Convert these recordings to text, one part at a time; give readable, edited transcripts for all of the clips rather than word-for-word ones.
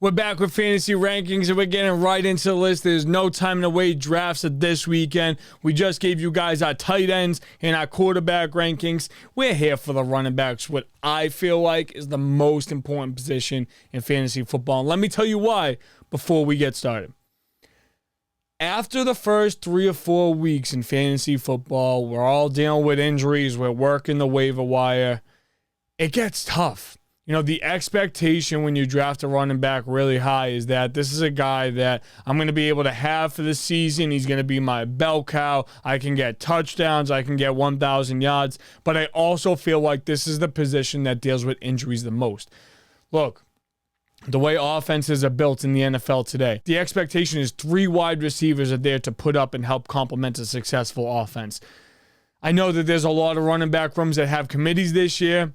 We're back with fantasy rankings, and we're getting right into the list. There's no time to wait. Drafts of this weekend. We just gave you guys our tight ends and our quarterback rankings. We're here for the running backs, what I feel like is the most important position in fantasy football. And let me tell you why before we get started. After the first 3 or 4 weeks in fantasy football, we're all dealing with injuries. We're working the waiver wire. It gets tough. You know, the expectation when you draft a running back really high is that this is a guy that I'm going to be able to have for the season. He's going to be my bell cow. I can get touchdowns. I can get 1,000 yards. But I also feel like this is the position that deals with injuries the most. Look, the way offenses are built in the NFL today, the expectation is 3 wide receivers are there to put up and help complement a successful offense. I know that there's a lot of running back rooms that have committees this year.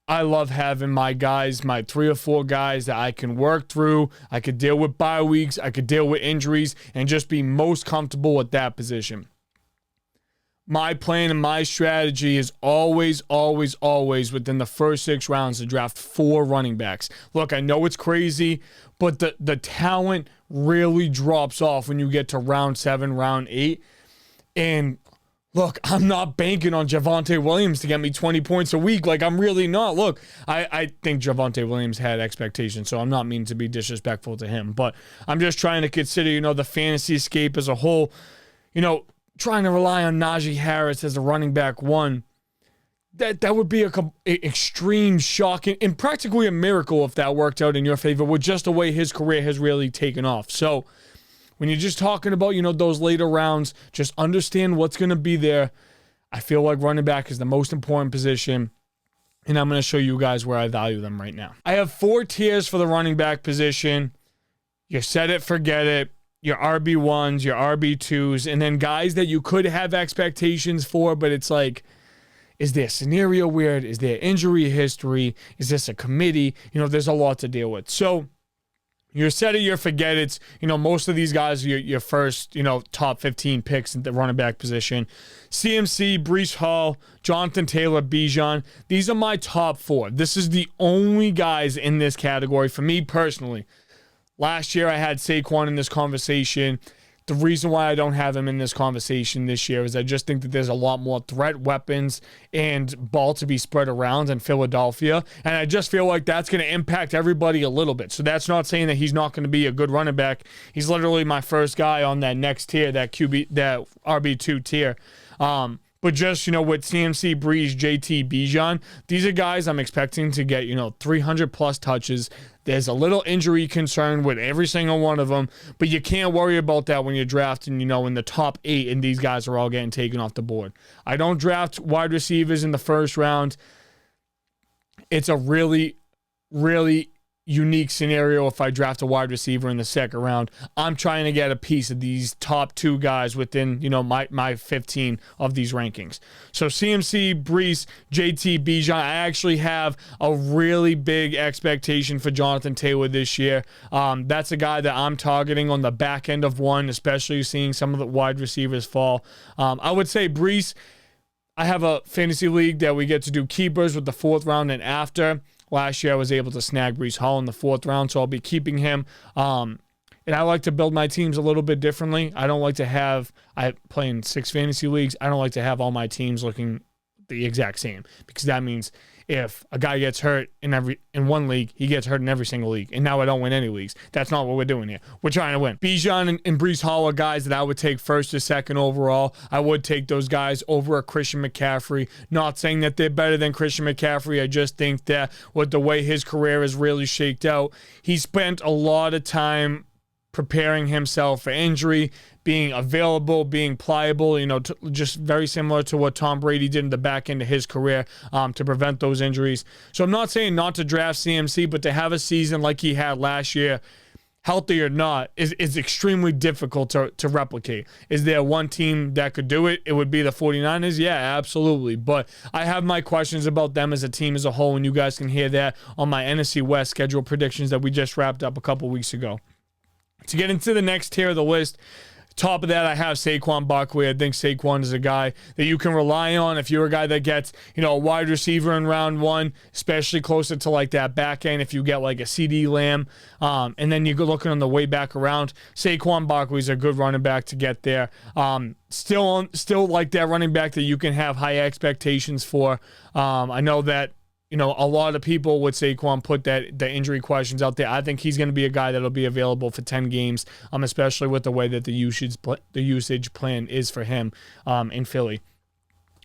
I love having my guys, my 3 or 4 guys that I can work through. I could deal with bye weeks. I could deal with injuries and just be most comfortable at that position. My plan and my strategy is always within the first 6 rounds to draft 4 running backs. Look, I know it's crazy, but the talent really drops off when you get to round 7, round 8. And look, I'm not banking on Javonte Williams to get me 20 points a week. Like, I'm really not. Look, I think Javonte Williams had expectations, so I'm not meaning to be disrespectful to him. But I'm just trying to consider, the fantasy escape as a whole. Trying to rely on Najee Harris as a running back 1. That would be an extreme shock and practically a miracle if that worked out in your favor with just the way his career has really taken off. So when you're just talking about, those later rounds, just understand what's going to be there. I feel like running back is the most important position, and I'm going to show you guys where I value them right now. I have 4 tiers for the running back position. You set it, forget it. Your RB1s, your RB2s, and then guys that you could have expectations for, but it's like, is there a scenario weird? Is there injury history? Is this a committee? There's a lot to deal with. So you're set it, you forget it. Most of these guys are your first, top 15 picks in the running back position. CMC, Brees Hall, Jonathan Taylor, Bijan. These are my top 4. This is the only guys in this category for me personally. Last year I had Saquon in this conversation. The reason why I don't have him in this conversation this year is I just think that there's a lot more threat weapons and ball to be spread around in Philadelphia. And I just feel like that's going to impact everybody a little bit. So that's not saying that he's not going to be a good running back. He's literally my first guy on that next tier, that RB2 tier. But just, with CMC, Brees, JT, Bijan, these are guys I'm expecting to get, 300 plus touches. There's a little injury concern with every single one of them, but you can't worry about that when you're drafting, in the top 8, and these guys are all getting taken off the board. I don't draft wide receivers in the first round. It's a really, really unique scenario if I draft a wide receiver in the second round. I'm trying to get a piece of these top 2 guys within, my 15 of these rankings. So CMC, Brees, JT, Bijan. I actually have a really big expectation for Jonathan Taylor this year. That's a guy that I'm targeting on the back end of 1, especially seeing some of the wide receivers fall. I would say Brees, I have a fantasy league that we get to do keepers with the 4th round and after. Last year, I was able to snag Brees Hall in the 4th round, so I'll be keeping him. And I like to build my teams a little bit differently. I don't like to have, I play in 6 fantasy leagues. I don't like to have all my teams looking the exact same, because that means if a guy gets hurt in one league, he gets hurt in every single league. And now I don't win any leagues. That's not what we're doing here. We're trying to win. Bijan and Brees Hall are guys that I would take 1st or 2nd overall. I would take those guys over a Christian McCaffrey. Not saying that they're better than Christian McCaffrey. I just think that with the way his career is really shaked out, he spent a lot of time preparing himself for injury, being available, being pliable, just very similar to what Tom Brady did in the back end of his career to prevent those injuries. So I'm not saying not to draft CMC, but to have a season like he had last year, healthy or not, is extremely difficult to replicate. Is there one team that could do it? It would be the 49ers. Yeah, absolutely. But I have my questions about them as a team as a whole, and you guys can hear that on my NFC West schedule predictions that we just wrapped up a couple weeks ago. To get into the next tier of the list, Top of that, I have Saquon Barkley. I think Saquon is a guy that you can rely on if you're a guy that gets, a wide receiver in round one, especially closer to like that back end. If you get like a CD Lamb, and then you go looking on the way back around, Saquon Barkley is a good running back to get there. Still like that running back that you can have high expectations for. I know that, a lot of people with Saquon put the injury questions out there. I think he's going to be a guy that'll be available for 10 games, especially with the way that the usage plan is for him in Philly.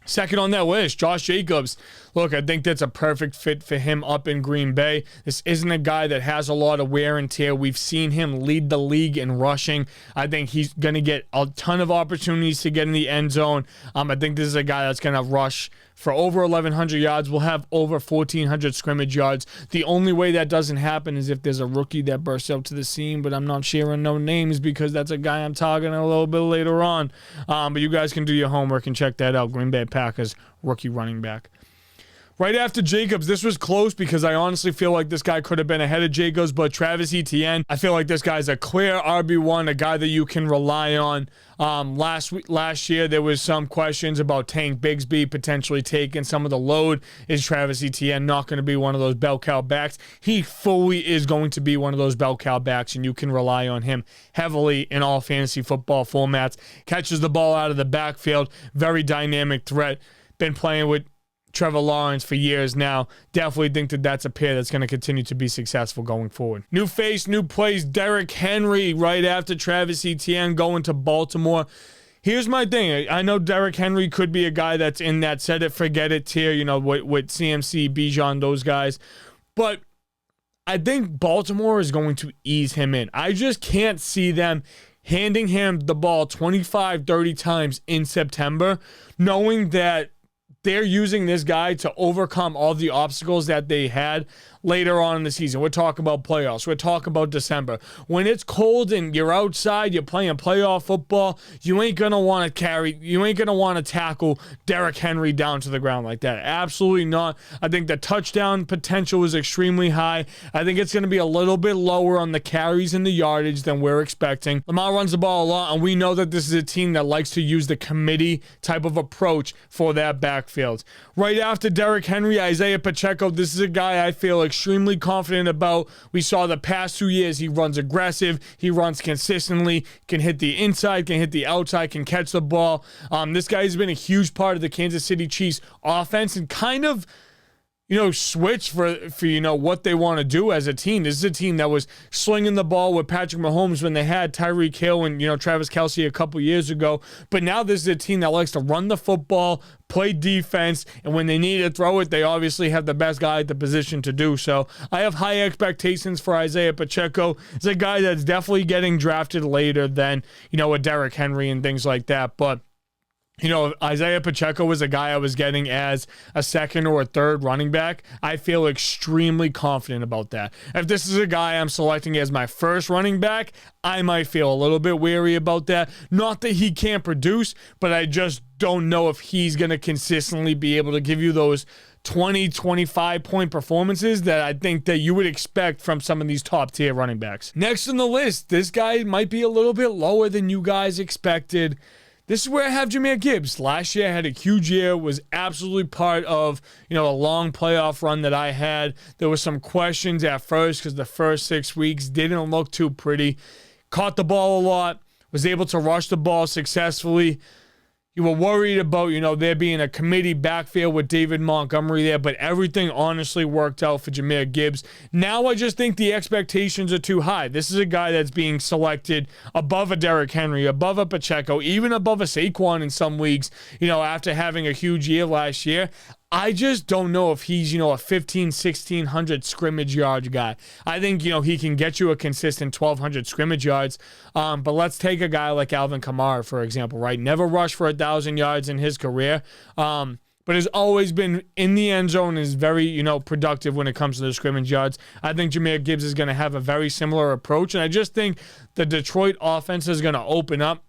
Second on that list, Josh Jacobs. Look, I think that's a perfect fit for him up in Green Bay. This isn't a guy that has a lot of wear and tear. We've seen him lead the league in rushing. I think he's going to get a ton of opportunities to get in the end zone. I think this is a guy that's going to rush for over 1,100 yards. We'll have over 1,400 scrimmage yards. The only way that doesn't happen is if there's a rookie that bursts out to the scene, but I'm not sharing no names because that's a guy I'm targeting a little bit later on. But you guys can do your homework and check that out. Green Bay Packers rookie running back. Right after Jacobs, this was close because I honestly feel like this guy could have been ahead of Jacobs, but Travis Etienne, I feel like this guy's a clear RB1, a guy that you can rely on. Last year, there was some questions about Tank Bigsby potentially taking some of the load. Is Travis Etienne not going to be one of those bell cow backs? He fully is going to be one of those bell cow backs, and you can rely on him heavily in all fantasy football formats. Catches the ball out of the backfield, very dynamic threat. Been playing with Trevor Lawrence for years now. Definitely think that that's a pair that's going to continue to be successful going forward. New face, new plays. Derrick Henry right after Travis Etienne going to Baltimore. Here's my thing. I know Derrick Henry could be a guy that's in that set it, forget it tier, with CMC, Bijan, those guys. But I think Baltimore is going to ease him in. I just can't see them handing him the ball 25, 30 times in September, knowing that they're using this guy to overcome all the obstacles that they had later on in the season. We're talking about playoffs. We're talking about December. When it's cold and you're outside, you're playing playoff football, you ain't going to want to tackle Derrick Henry down to the ground like that. Absolutely not. I think the touchdown potential is extremely high. I think it's going to be a little bit lower on the carries and the yardage than we're expecting. Lamar runs the ball a lot, and we know that this is a team that likes to use the committee type of approach for that backfield. Right after Derrick Henry, Isaiah Pacheco. This is a guy I feel extremely confident about. We saw the past 2 years, he runs aggressive, he runs consistently, can hit the inside, can hit the outside, can catch the ball. This guy has been a huge part of the Kansas City Chiefs offense and kind of switch for what they want to do as a team. This is a team that was slinging the ball with Patrick Mahomes when they had Tyreek Hill and Travis Kelce a couple years ago. But now this is a team that likes to run the football, play defense, and when they need to throw it, they obviously have the best guy at the position to do so. I have high expectations for Isaiah Pacheco. It's a guy that's definitely getting drafted later than a Derrick Henry and things like that. But Isaiah Pacheco was a guy I was getting as a second or a third running back. I feel extremely confident about that. If this is a guy I'm selecting as my first running back, I might feel a little bit wary about that. Not that he can't produce, but I just don't know if he's going to consistently be able to give you those 20, 25-point performances that I think that you would expect from some of these top-tier running backs. Next on the list, this guy might be a little bit lower than you guys expected. This is where I have Jahmyr Gibbs. Last year, I had a huge year, was absolutely part of, a long playoff run that I had. There were some questions at first because the first 6 weeks didn't look too pretty. Caught the ball a lot, was able to rush the ball successfully. You were worried about, there being a committee backfield with David Montgomery there, but everything honestly worked out for Jahmyr Gibbs. Now I just think the expectations are too high. This is a guy that's being selected above a Derrick Henry, above a Pacheco, even above a Saquon in some leagues, after having a huge year last year. I just don't know if he's, a 1,1600 scrimmage yard guy. I think, he can get you a consistent 1,200 scrimmage yards. But let's take a guy like Alvin Kamara, for example, right? Never rushed for 1,000 yards in his career. But has always been in the end zone, is very, productive when it comes to the scrimmage yards. I think Jahmyr Gibbs is going to have a very similar approach. And I just think the Detroit offense is going to open up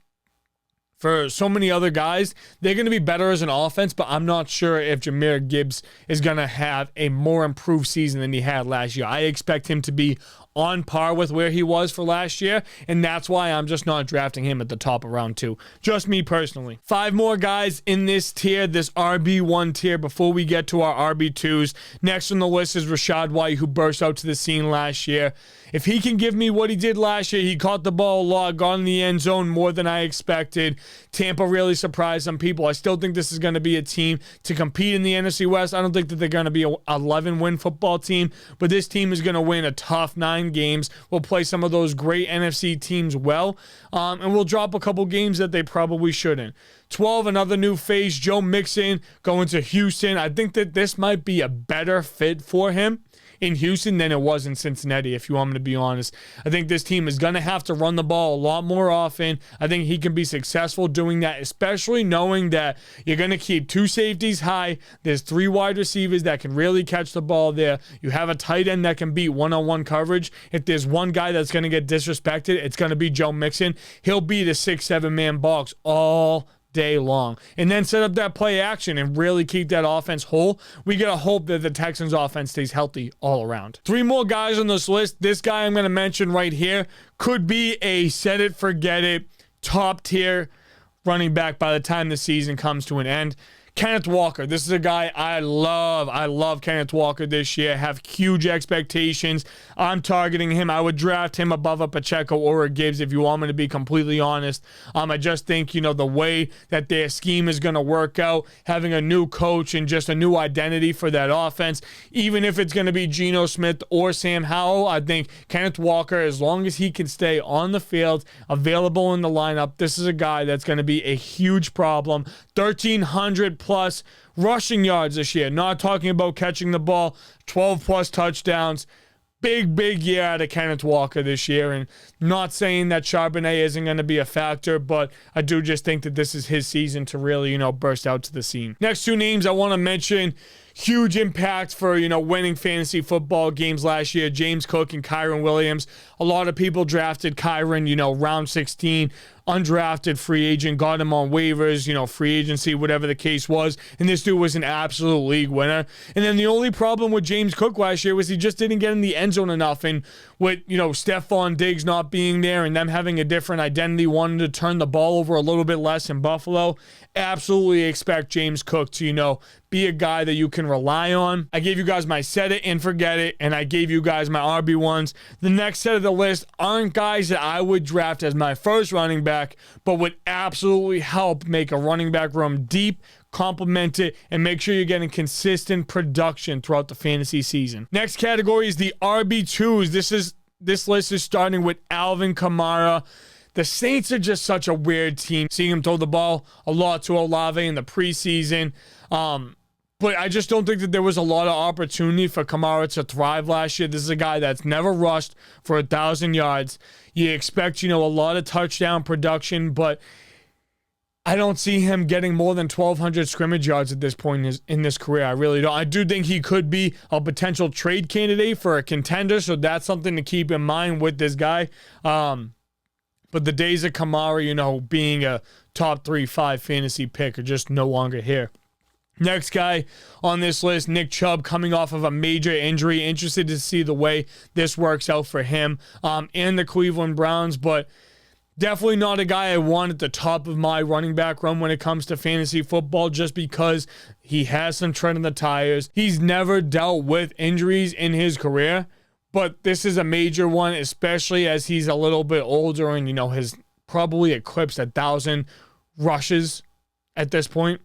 for so many other guys. They're going to be better as an offense, but I'm not sure if Jahmyr Gibbs is going to have a more improved season than he had last year. I expect him to be on par with where he was for last year, and that's why I'm just not drafting him at the top of round 2. Just me personally. 5 more guys in this tier, this RB1 tier, before we get to our RB2s. Next on the list is Rachaad White, who burst out to the scene last year. If he can give me what he did last year, he caught the ball a lot, got in the end zone more than I expected. Tampa really surprised some people. I still think this is going to be a team to compete in the NFC West. I don't think that they're going to be an 11-win football team, but this team is going to win a tough 9 games. We'll play some of those great NFC teams well, and we'll drop a couple games that they probably shouldn't. 12, another new face, Joe Mixon going to Houston. I think that this might be a better fit for him in Houston than it was in Cincinnati, if you want me to be honest. I think this team is going to have to run the ball a lot more often. I think he can be successful doing that, especially knowing that you're going to keep 2 safeties high. There's 3 wide receivers that can really catch the ball there. You have a tight end that can beat one-on-one coverage. If there's one guy that's going to get disrespected, it's going to be Joe Mixon. He'll beat a 6-7 man box all day long, and then set up that play action and really keep that offense whole. We gotta hope that the Texans offense stays healthy all around. 3 more guys on this list. This guy I'm gonna mention right here could be a set it forget it top tier running back by the time the season comes to an end. Kenneth Walker. This is a guy I love. I love Kenneth Walker this year. Have huge expectations. I'm targeting him. I would draft him above a Pacheco or a Gibbs if you want me to be completely honest. I just think, the way that their scheme is going to work out, having a new coach and just a new identity for that offense, even if it's going to be Geno Smith or Sam Howell, I think Kenneth Walker, as long as he can stay on the field, available in the lineup, this is a guy that's going to be a huge problem. 1,300 plus rushing yards this year. Not talking about catching the ball, 12 plus touchdowns. Big year out of Kenneth Walker this year, and not saying that Charbonnet isn't going to be a factor, but I do just think that this is his season to really, burst out to the scene. Next 2 names I want to mention, huge impact for, winning fantasy football games last year, James Cook and Kyren Williams. A lot of people drafted Kyren, round 16, undrafted free agent, got him on waivers, free agency, whatever the case was, and this dude was an absolute league winner. And then the only problem with James Cook last year was he just didn't get in the end zone enough, and with, Stephon Diggs not being there and them having a different identity, wanting to turn the ball over a little bit less in Buffalo, absolutely expect James Cook to, be a guy that you can rely on. I gave you guys my set it and forget it, and I gave you guys my RB1s. The next set of the list aren't guys that I would draft as my first running back, but would absolutely help make a running back room deep, complement it, and make sure you're getting consistent production throughout the fantasy season. Next category is the RB2s. This list is starting with Alvin Kamara. The Saints are just such a weird team. Seeing him throw the ball a lot to Olave in the preseason. But I just don't think that there was a lot of opportunity for Kamara to thrive last year. This is a guy that's never rushed for 1,000 yards. You expect, a lot of touchdown production, but I don't see him getting more than 1,200 scrimmage yards at this point in his career. I really don't. I do think he could be a potential trade candidate for a contender, so that's something to keep in mind with this guy. But the days of Kamara, being a top 3-5 fantasy pick are just no longer here. Next guy on this list, Nick Chubb, coming off of a major injury. Interested to see the way this works out for him and the Cleveland Browns, but definitely not a guy I want at the top of my running back room when it comes to fantasy football, just because he has some tread in the tires. He's never dealt with injuries in his career, but this is a major one, especially as he's a little bit older and, has probably eclipsed 1,000 rushes at this point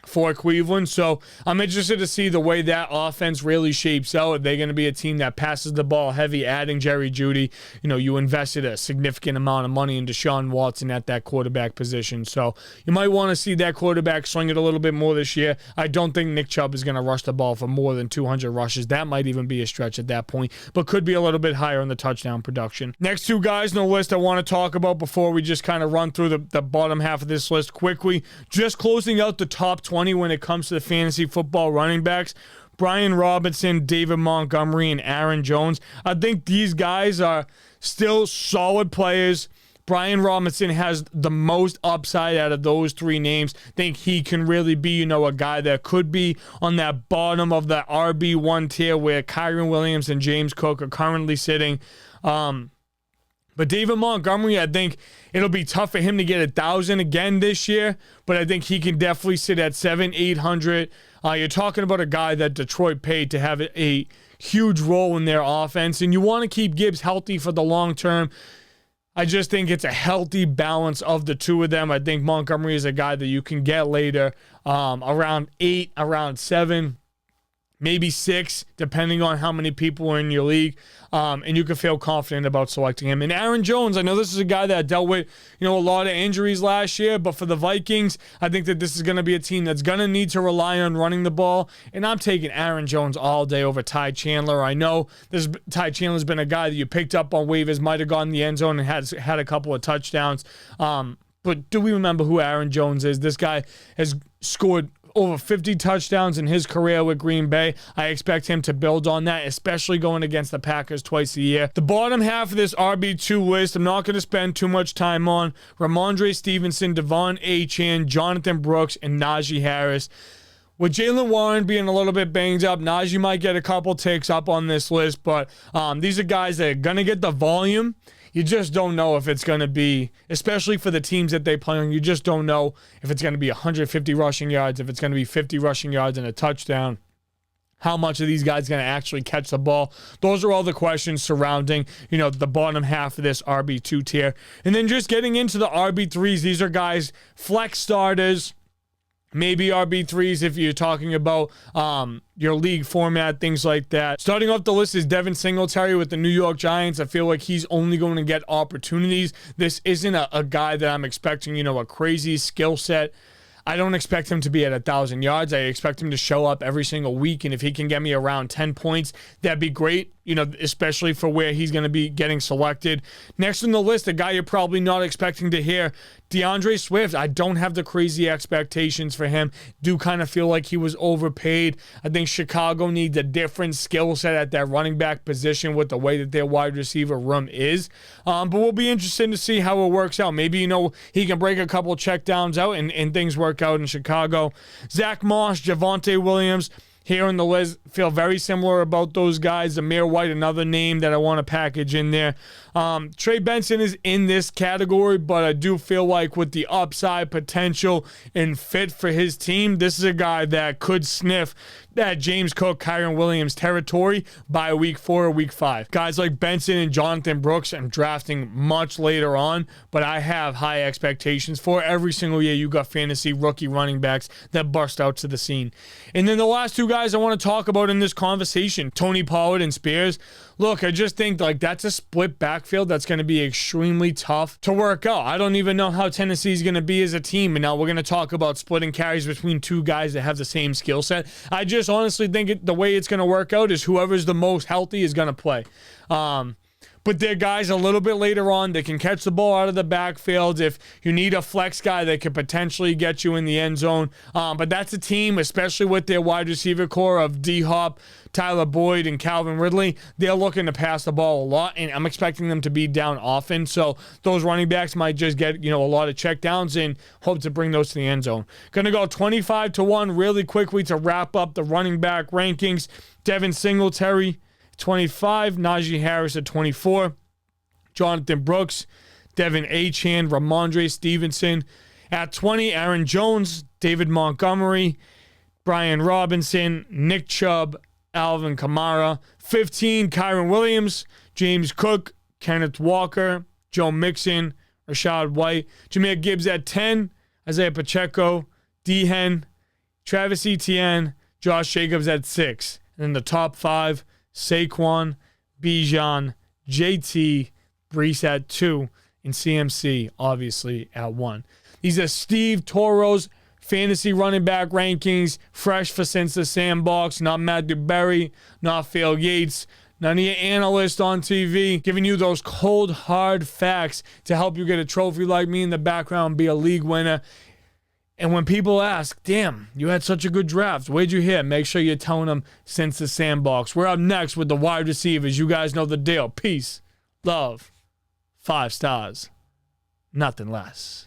for Cleveland. So I'm interested to see the way that offense really shapes out. Are they going to be a team that passes the ball heavy, adding Jerry Jeudy? You invested a significant amount of money in Deshaun Watson at that quarterback position. So you might want to see that quarterback swing it a little bit more this year. I don't think Nick Chubb is going to rush the ball for more than 200 rushes. That might even be a stretch at that point, but could be a little bit higher on the touchdown production. Next 2 guys on the list I want to talk about before we just kind of run through the bottom half of this list quickly. Just closing out the top 20 when it comes to the fantasy football running backs, Brian Robinson, David Montgomery, and Aaron Jones. I think these guys are still solid players, Brian Robinson has the most upside out of those three names. Think he can really be, a guy that could be on that bottom of the RB1 tier where Kyron Williams and James Cook are currently sitting. But David Montgomery, I think it'll be tough for him to get 1,000 again this year, but I think he can definitely sit at 700-800. You're talking about a guy that Detroit paid to have a huge role in their offense, and you want to keep Gibbs healthy for the long term. I just think it's a healthy balance of the two of them. I think Montgomery is a guy that you can get later, around 8, around 7, maybe 6, depending on how many people are in your league. And you can feel confident about selecting him. And Aaron Jones, I know this is a guy that dealt with, a lot of injuries last year, but for the Vikings, I think that this is going to be a team that's going to need to rely on running the ball. And I'm taking Aaron Jones all day over Ty Chandler. I know Ty Chandler's been a guy that you picked up on waivers, might have gone in the end zone and had a couple of touchdowns. But do we remember who Aaron Jones is? This guy has scored over 50 touchdowns in his career with Green Bay. I expect him to build on that, especially going against the Packers twice a year. The bottom half of this RB2 list, I'm not going to spend too much time on. Ramondre Stevenson, Devon Achane, Jonathan Brooks, and Najee Harris. With Jaylen Warren being a little bit banged up, Najee might get a couple takes up on this list, but these are guys that are going to get the volume. You just don't know if it's going to be, especially for the teams that they play on, you just don't know if it's going to be 150 rushing yards, if it's going to be 50 rushing yards and a touchdown. How much of these guys going to actually catch the ball? Those are all the questions surrounding, the bottom half of this RB2 tier. And then just getting into the RB3s, these are guys, flex starters, maybe RB3s if you're talking about your league format, things like that. Starting off the list is Devin Singletary with the New York Giants. I feel like he's only going to get opportunities. This isn't a guy that I'm expecting, a crazy skill set. I don't expect him to be at 1,000 yards. I expect him to show up every single week, and if he can get me around 10 points, that'd be great, especially for where he's going to be getting selected. Next on the list, a guy you're probably not expecting to hear, DeAndre Swift. I don't have the crazy expectations for him. Do kind of feel like he was overpaid. I think Chicago needs a different skill set at that running back position with the way that their wide receiver room is. But we'll be interested to see how it works out. Maybe, he can break a couple checkdowns out and things work out in Chicago. Zach Moss, Javonte Williams, here on the list, feel very similar about those guys. Amir White, another name that I want to package in there. Trey Benson is in this category, but I do feel like with the upside potential and fit for his team, this is a guy that could sniff that James Cook, Kyron Williams territory by week 4 or week 5. Guys like Benson and Jonathan Brooks, I'm drafting much later on, but I have high expectations for every single year. You got fantasy rookie running backs that bust out to the scene. And then the last two guys I want to talk about in this conversation, Tony Pollard and Spears. Look, I just think that's a split backfield that's going to be extremely tough to work out. I don't even know how Tennessee's going to be as a team. And now we're going to talk about splitting carries between two guys that have the same skill set. I just honestly think the way it's going to work out is whoever's the most healthy is going to play. But they're guys a little bit later on that can catch the ball out of the backfield. If you need a flex guy that could potentially get you in the end zone. But that's a team, especially with their wide receiver core of D-Hop, Tyler Boyd, and Calvin Ridley. They're looking to pass the ball a lot, and I'm expecting them to be down often. So those running backs might just get, a lot of checkdowns and hope to bring those to the end zone. Going to go 25-1 really quickly to wrap up the running back rankings. Devin Singletary, 25, Najee Harris at 24, Jonathan Brooks, Devin Achane, Ramondre Stevenson. At 20, Aaron Jones, David Montgomery, Brian Robinson, Nick Chubb, Alvin Kamara. 15, Kyron Williams, James Cook, Kenneth Walker, Joe Mixon, Rashad White. Jahmyr Gibbs at 10, Isaiah Pacheco, D-Hen, Travis Etienne, Josh Jacobs at 6. And then the top 5, Saquon, Bijan, JT, Brees at 2, and CMC, obviously, at 1. These are Steve Toro's fantasy running back rankings, fresh for since the sandbox, not Matthew Berry, not Phil Yates, none of your analysts on TV, giving you those cold, hard facts to help you get a trophy like me in the background, be a league winner. And when people ask, damn, you had such a good draft, where'd you hit? Make sure you're telling them since the sandbox. We're up next with the wide receivers. You guys know the deal. Peace, love, 5 stars. nothing less.